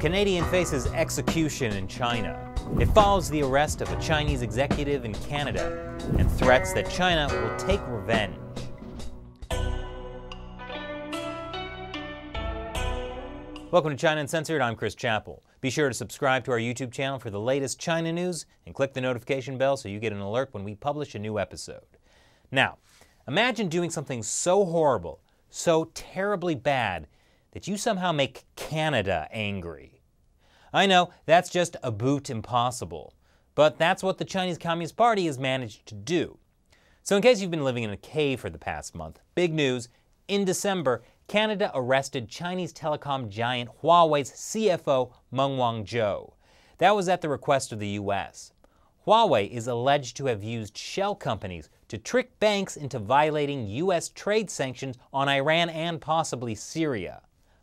Canadian faces execution in China. It follows the arrest of a Chinese executive in Canada and threats that China will take revenge. Welcome to China Uncensored. I'm Chris Chappell. Be sure to subscribe to our YouTube channel for the latest China news and click the notification bell so you get an alert when we publish a new episode. Now, imagine doing something so horrible, so terribly bad, that you somehow make Canada angry. I know, that's just a boot impossible, but that's what the Chinese Communist Party has managed to do. So in case you've been living in a cave for the past month, big news, in December, Canada arrested Chinese telecom giant Huawei's CFO Meng Wanzhou. That was at the request of the US. Huawei is alleged to have used shell companies to trick banks into violating US trade sanctions on Iran and possibly Syria.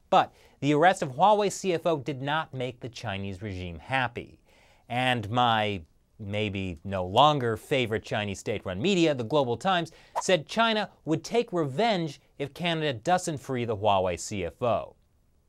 But the arrest of Huawei CFO did not make the Chinese regime happy. And my maybe no longer favorite Chinese state-run media, the Global Times, said China would take revenge if Canada doesn't free the Huawei CFO.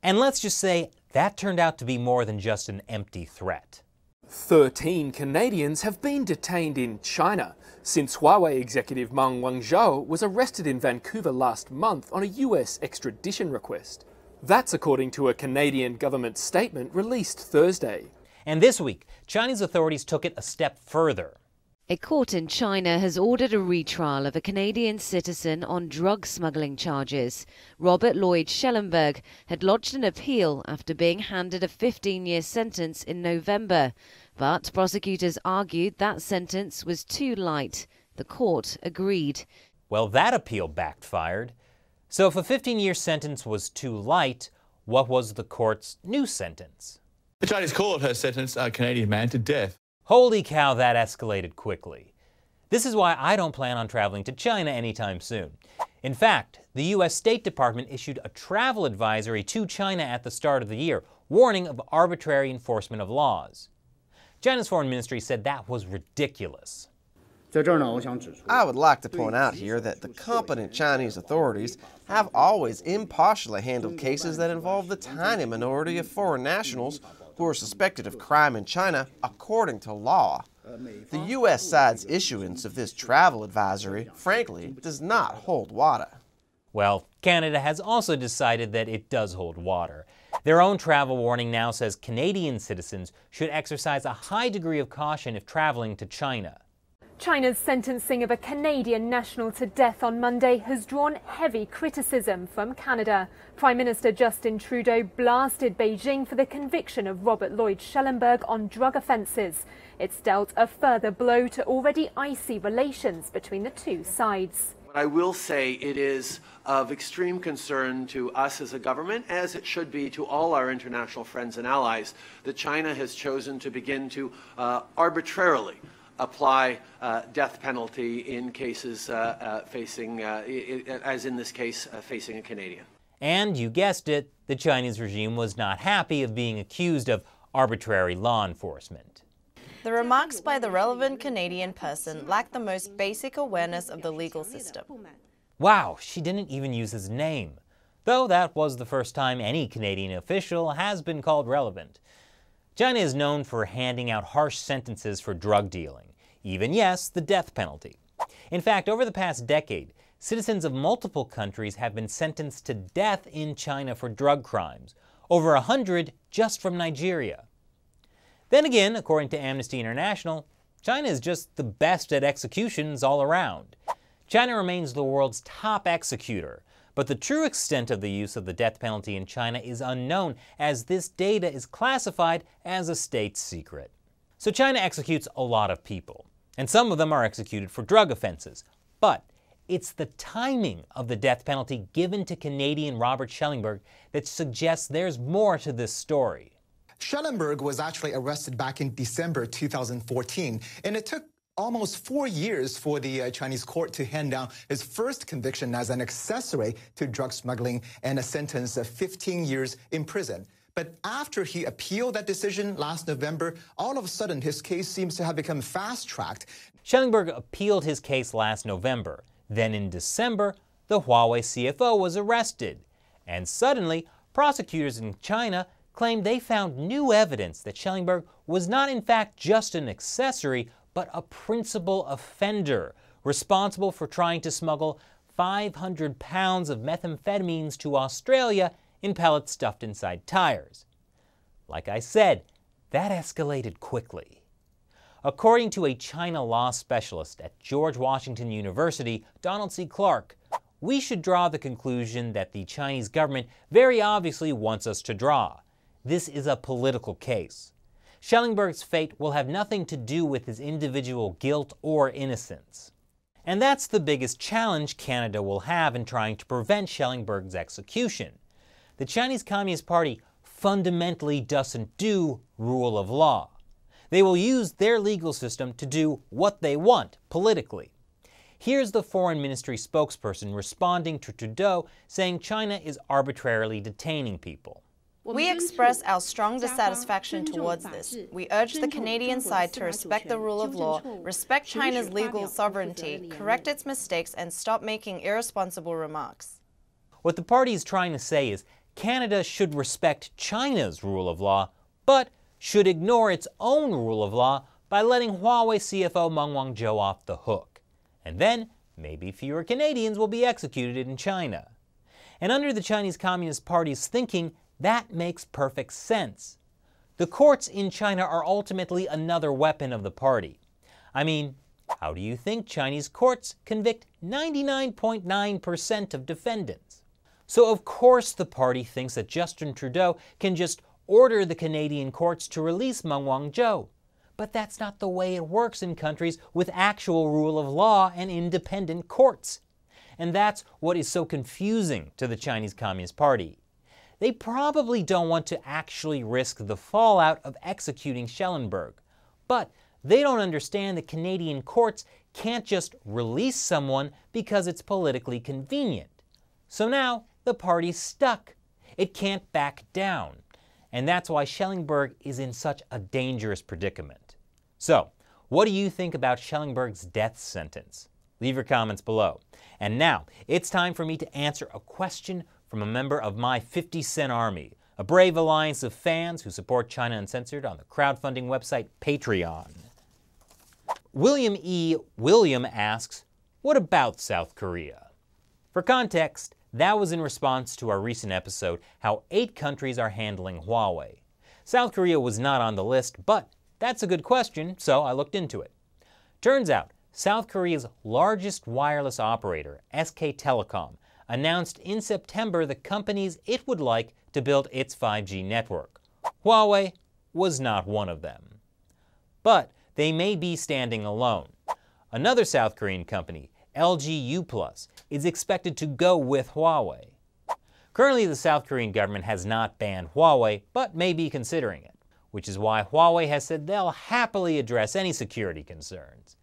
And let's just say that turned out to be more than just an empty threat. 13 Canadians have been detained in China since Huawei executive Meng Wanzhou was arrested in Vancouver last month on a US extradition request. That's according to a Canadian government statement released Thursday. And this week, Chinese authorities took it a step further. A court in China has ordered a retrial of a Canadian citizen on drug smuggling charges. Robert Lloyd Schellenberg had lodged an appeal after being handed a 15-year sentence in November. But prosecutors argued that sentence was too light. The court agreed. Well, that appeal backfired. So if a 15-year sentence was too light, what was the court's new sentence? The Chinese court has sentenced a Canadian man to death. Holy cow, that escalated quickly. This is why I don't plan on traveling to China anytime soon. In fact, the US State Department issued a travel advisory to China at the start of the year, warning of arbitrary enforcement of laws. China's foreign ministry said that was ridiculous. I would like to point out here that the competent Chinese authorities have always impartially handled cases that involve the tiny minority of foreign nationals who are suspected of crime in China according to law. The U.S. side's issuance of this travel advisory, frankly, does not hold water. Well, Canada has also decided that it does hold water. Their own travel warning now says Canadian citizens should exercise a high degree of caution if traveling to China. China's sentencing of a Canadian national to death on Monday has drawn heavy criticism from Canada. Prime Minister Justin Trudeau blasted Beijing for the conviction of Robert Lloyd Schellenberg on drug offences. It's dealt a further blow to already icy relations between the two sides. But I will say it is of extreme concern to us as a government, as it should be to all our international friends and allies, that China has chosen to begin to arbitrarily apply death penalty in cases facing, as in this case, facing a Canadian. And you guessed it, the Chinese regime was not happy of being accused of arbitrary law enforcement. The remarks by the relevant Canadian person lack the most basic awareness of the legal system. Wow, she didn't even use his name. Though that was the first time any Canadian official has been called relevant. China is known for handing out harsh sentences for drug dealing, even, yes, the death penalty. In fact, over the past decade, citizens of multiple countries have been sentenced to death in China for drug crimes, over 100 just from Nigeria. Then again, according to Amnesty International, China is just the best at executions all around. China remains the world's top executor, but the true extent of the use of the death penalty in China is unknown, as this data is classified as a state secret. So China executes a lot of people, and some of them are executed for drug offenses. But it's the timing of the death penalty given to Canadian Robert Schellenberg that suggests there's more to this story. Schellenberg was actually arrested back in December 2014, and it took almost 4 years for the Chinese court to hand down his first conviction as an accessory to drug smuggling and a sentence of 15 years in prison. But after he appealed that decision last November, all of a sudden his case seems to have become fast-tracked. Schellenberg appealed his case last November. Then in December, the Huawei CFO was arrested. And suddenly, prosecutors in China claimed they found new evidence that Schellenberg was not in fact just an accessory, but a principal offender, responsible for trying to smuggle 500 pounds of methamphetamines to Australia in pellets stuffed inside tires. Like I said, that escalated quickly. According to a China law specialist at George Washington University, Donald C. Clark, we should draw the conclusion that the Chinese government very obviously wants us to draw. This is a political case. Schellenberg's fate will have nothing to do with his individual guilt or innocence. And that's the biggest challenge Canada will have in trying to prevent Schellenberg's execution. The Chinese Communist Party fundamentally doesn't do rule of law. They will use their legal system to do what they want politically. Here's the Foreign Ministry spokesperson responding to Trudeau, saying China is arbitrarily detaining people. We express our strong dissatisfaction towards this. We urge the Canadian side to respect the rule of law, respect China's legal sovereignty, correct its mistakes, and stop making irresponsible remarks. What the party is trying to say is Canada should respect China's rule of law, but should ignore its own rule of law by letting Huawei CFO Meng Wanzhou off the hook. And then, maybe fewer Canadians will be executed in China. And under the Chinese Communist Party's thinking, that makes perfect sense. The courts in China are ultimately another weapon of the party. I mean, how do you think Chinese courts convict 99.9% of defendants? So of course the party thinks that Justin Trudeau can just order the Canadian courts to release Meng Wanzhou. But that's not the way it works in countries with actual rule of law and independent courts. And that's what is so confusing to the Chinese Communist Party. They probably don't want to actually risk the fallout of executing Schellenberg. But they don't understand that Canadian courts can't just release someone because it's politically convenient. So now the party's stuck. It can't back down. And that's why Schellenberg is in such a dangerous predicament. So, what do you think about Schellenberg's death sentence? Leave your comments below. And now, it's time for me to answer a question from a member of my 50-cent army, a brave alliance of fans who support China Uncensored on the crowdfunding website Patreon. William asks, what about South Korea? For context, that was in response to our recent episode, how 8 countries are handling Huawei. South Korea was not on the list, but that's a good question, so I looked into it. Turns out, South Korea's largest wireless operator, SK Telecom, announced in September the companies it would like to build its 5G network. Huawei was not one of them. But they may be standing alone. Another South Korean company, LG U+, is expected to go with Huawei. Currently, the South Korean government has not banned Huawei, but may be considering it, which is why Huawei has said they'll happily address any security concerns.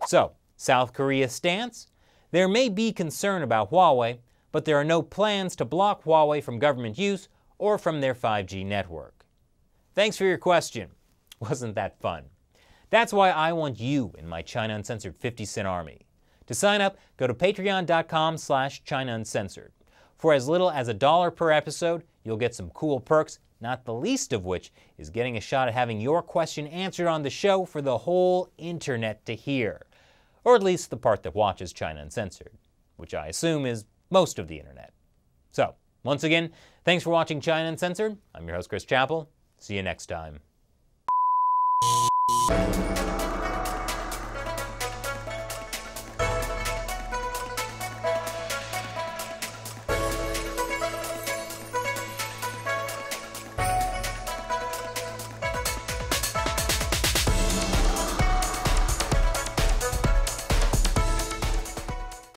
So, South Korea's stance? There may be concern about Huawei, but there are no plans to block Huawei from government use or from their 5G network. Thanks for your question. Wasn't that fun? That's why I want you in my China Uncensored 50-cent army. To sign up, go to patreon.com/China Uncensored. For as little as $1 per episode, you'll get some cool perks, not the least of which is getting a shot at having your question answered on the show for the whole internet to hear. Or at least the part that watches China Uncensored, which I assume is most of the internet. So, once again, thanks for watching China Uncensored. I'm your host, Chris Chappell. See you next time.